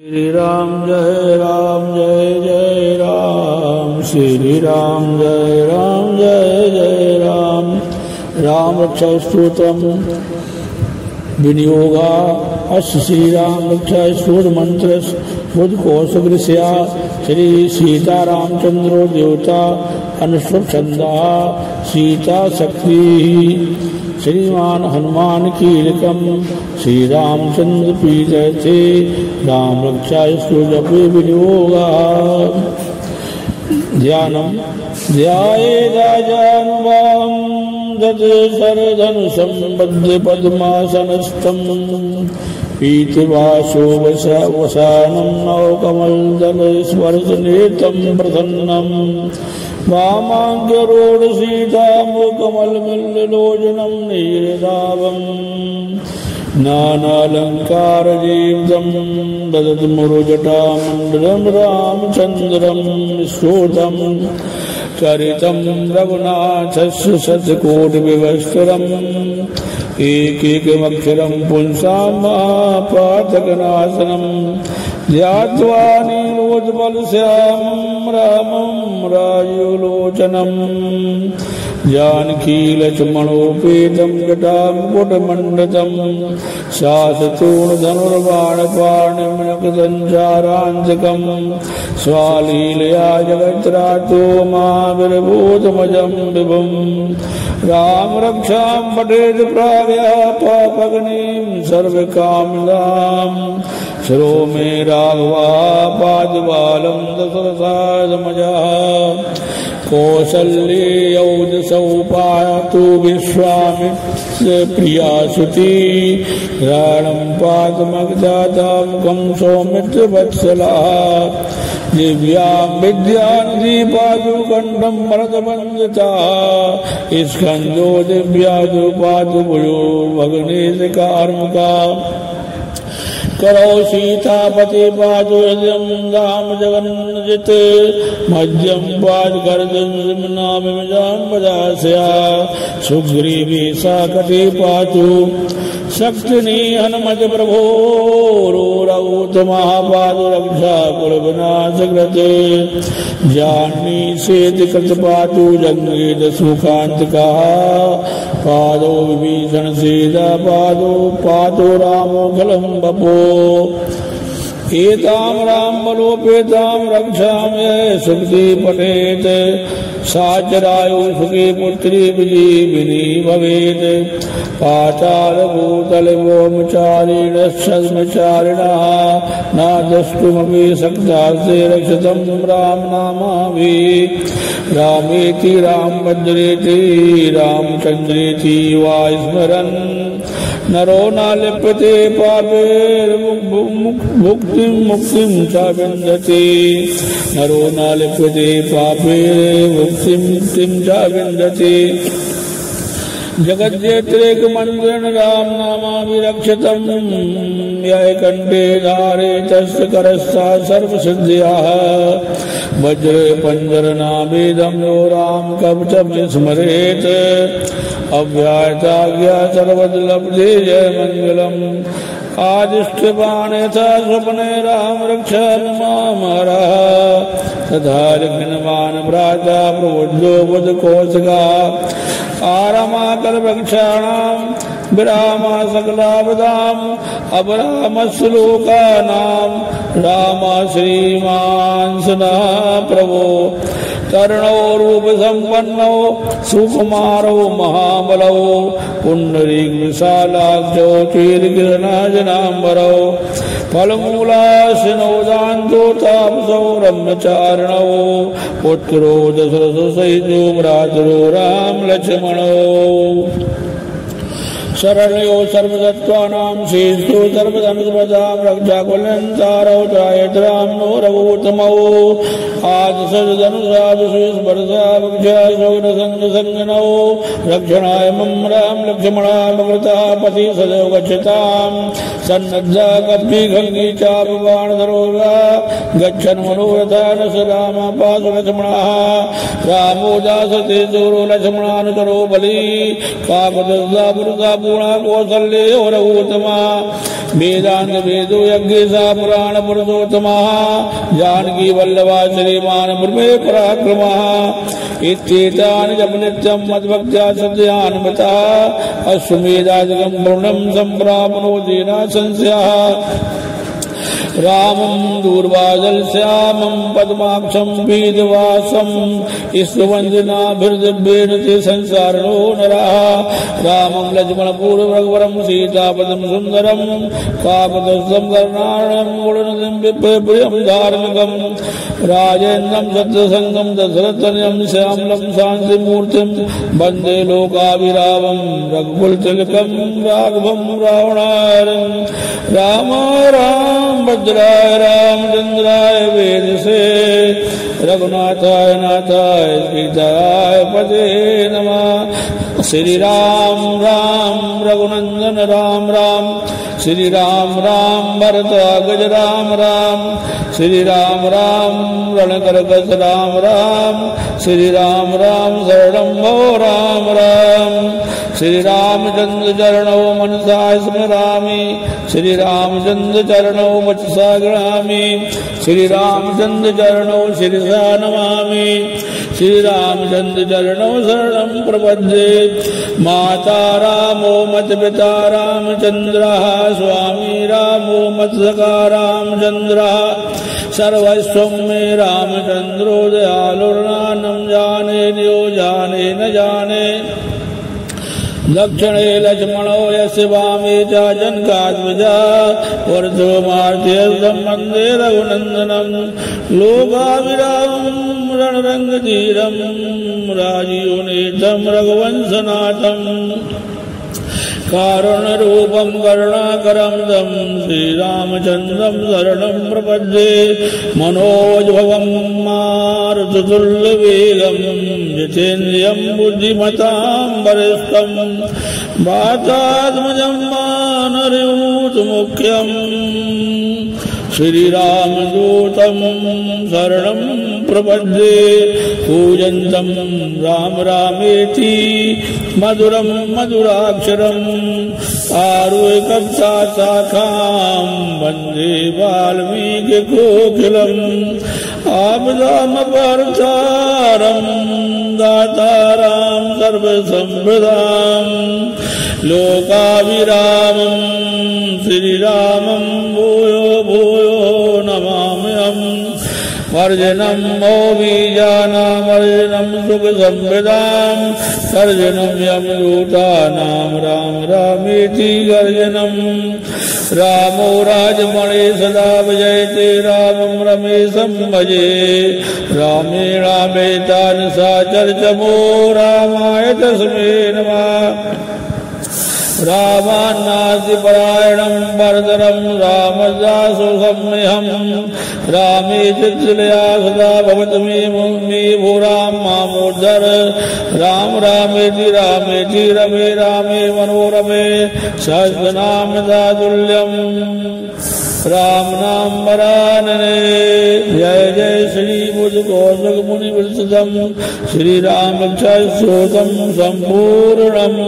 श्री राम जय जय राम। श्री राम जय जय राम। राम रक्षा स्तोत्रम विनियोगा अस्य श्री राम रक्षा स्तोत्र मंत्र कौशग्रस्या श्री सीता रामचंद्रो देवता अनुष्ठुप्छंदा सीता शक्ति श्रीमान हनुमान कीलकम श्री रामचंद्र पीजते राम रक्षा स्तोत्र विनियोगा। ध्यानम ध्यायेदाजानुभावं दद सरधनुषं बद्ध पद्मासनस्थं पीतवासो वसानं नवकमलदल स्पर्शनेत्रं प्रसन्नं वामाङ्ग्यरोढसीतामुखमलमिल्लोचनं नीरदावम् नानालङ्कारजीवितं ददतमुरुजटामण्डलं रामचन्द्रं स्तोत्रं चरितं रघुनाथस्य शतकोटिविवस्त्रम् एकैकमक्षरं पुंसां महापातकनाशनं ध्यात्वा नीलोत्पलश्यामं रामं राजलोचनं जानकीलक्ष्मणोपेतं जटामुकुटमण्डितं शासतूणधनुर्बाणपाणिमुखसञ्चारान्तकं स्वालीलया जगत्रातो महाविर्भूतमजं विभुं राम रक्षां पठेत प्राज्ञा पापग्निं सर्वकामदां शिरो मे राघवा पादबालं दशरथात्मजा कौसल्यौजसौ पातु विश्वामित्र प्रिया शुचि राणं पातमग्धातां मुखं सौमित्रवत्सला दिव्यां विद्यानिधि पातु कण्ठं भरतवन्दिता स्कन्धो दिव्यादु पातु भुजो भगनेशकार्मुका करो सीतापति पातु हृदयं राम जगन्नजित मध्यम पाद गर्दनामिजाम्बदास्या सुग्रीवी साकटे पातु शक्तिनी हनुमत प्रभो रोरौत महापादु रक्षा कुलविनाशकृत जाह्नवी सेतकृत पातु जंगेद सुखांतका पादो विभीषण सीता पादो पातु रामो खलं बपो एतां रामबलोपेतां रक्षामहे सुखी पठेत साचरायु सुखी पुत्री विजीविनी भवेत् पातालभूतलवोमचारिणश्चर्मचारिणः न द्रष्टुमपि शक्तास्ते रक्षितं राम नामाभिः रामेति रामभद्रेति रामचन्द्रेति वा स्मरन् नरो न लिप्यते पापैर्मुक्तिं च विन्दति नरो न लिप्यते पापैर्मुक्तिं च विन्दति जगज्जेत्रेक मंदिर राम नामाभिरक्षितं यः कंठे धारे तस्य करस्था सर्वसिद्ध्याः वज्रे पंजरनाभेदं यो राम कवचं स्मरेत् अव्याहताज्ञा सर्वदलब्धे जय मंगलम् आदिष्टबाण यथा स्वप्ने राम रक्षा मामरा तथा लिखनवान भ्राता प्रबुद्धो बुध कौशिका आरमा कल्पक्षाणां विरामा सकलापदाम् अबरामश्लोकानां रामा श्रीमान् सदा प्रभो तरुणो रूप संपन्नो सुकुमारो महाबलो पुण्डरीकविशालाक्षो चीरकिरणाजनाम्बरो फलमूलाशिनो दान्तो तापसो ब्रह्मचारिणो पुत्रो दशरथसहितो भ्रातरो राम लक्ष्मणो शरणयो सर्वदत्तानां शीर्षो सर्वधनुष्मदां रक्षाकुलन्तारौ त्रायत रामो रघुत्तमौ आदशधनुषादशो स्पर्शा वक्षाशोकसङ्गसङ्गनौ रक्षणाय मम राम लक्ष्मणामकृता पति सदैव गच्छतां सन्नद्धा कपि गङ्गी चापबाणधरोगा गच्छन् मनोरथा न स राम पातु लक्ष्मणः रामो दासते चोरो लक्ष्मणानुचरो बली काकदस्ता पुरुषा पूर्णा कौसल्ये रघुत्तमा वेदांत वेदो यज्ञ सा पुराण पुरुषोत्तमः जानकी वल्लभा श्रीमान मुर्मे पराक्रमः इत्येतानि जप नित्यं मद्भक्त्या सत्यान्वितः अश्वमेधादिकं पूर्णं सम्प्राप्नोति न संशयः रामं दूर्वाजल श्यामं पद्माक्षं पीतवासं ईश्ववंदनाभिर्दिव्येन संसारणो नरः रामं लक्ष्मणपूर्वरघुवरं सीतापदं सुन्दरं काकतस्थं कर्णारणं गुणनिधिं विप्रियं धार्मिकं राजेन्द्रं सत्यसङ्गं दशरथतनयं श्यामलं शान्तिमूर्तिं वन्दे लोकाभिरामं रघुकुलतिलकं राघवं रावणारं राम राम भद्राय रामचंद्राय वेदसे रघुनाथाय नाथाय सीताय पते नमः श्री राम राम रघुनंदन राम राम श्री राम राम भरत गज राम राम श्री राम राम रणकरगज राम राम श्री राम राम शरणं भो राम राम श्री रामचंद्र चरणौ मनसा स्मरामि श्री रामचंद्र चरणौ वचसा गृह्णामि श्री रामचंद्र चरणौ शिरसा नमामि श्री रामचंद्र चरणौ शरणं प्रपद्ये माता रामो मत पिता रामचंद्रः स्वामी रामो मत सखा रामचंद्रः सर्वस्वं मे रामचंद्रो दयालुर्नानं जाने नियो जाने न जाने दक्षिणे लक्ष्मणो यस्य वामे च जनकात्मजा वर्धमार्त्यर्थं वन्दे रघुनन्दनं लोकाभिरामं रणरङ्गधीरं राजीवनेत्रं रघुवंशनाथं कारुण्यरूपं करुणाकरं तं श्रीरामचन्द्रं शरणं प्रपद्ये मनोजभवं मारुततुल्यवेगं जितेन्द्रियं बुद्धिमतां वरिष्ठं वातात्मजं मानरयूतमुख्यं श्रीरामदूतं शरणं प्रपद्ये पूजन्तं राम रामेति मधुरं मधुराक्षरम् आरुह्य कविताशाखां वन्दे वाल्मीकिकोकिलम् आपदामपहर्तारं दातारां सर्वसम्पदां लोकाभिरामं श्रीरामं भूयो भूयो नमाम्यहम् वर्जनं मोबीजानामर्जनं सुखसंविदां सर्जनं यमदूतानां राम रामेति गर्जनं रामो राजमणे सदा विजयते रामं रमेशं भजे रामे रामेतान् सा चर्चमो रामाय तस्मै नमः रामान्नास्तिपरायणं वरदरं रामदासो सम्यहं रामे चित्रलया सदा भवतु मे भो राम मामोद्धर राम रामेति रामेति रमे रामे मनोरमे सहस्रनाम तुल्यं राम नाम वरानने जय जय श्री बुद्ध कौशक मुनि विरचितं श्री राम रक्षा श्रोतं संपूर्णम्।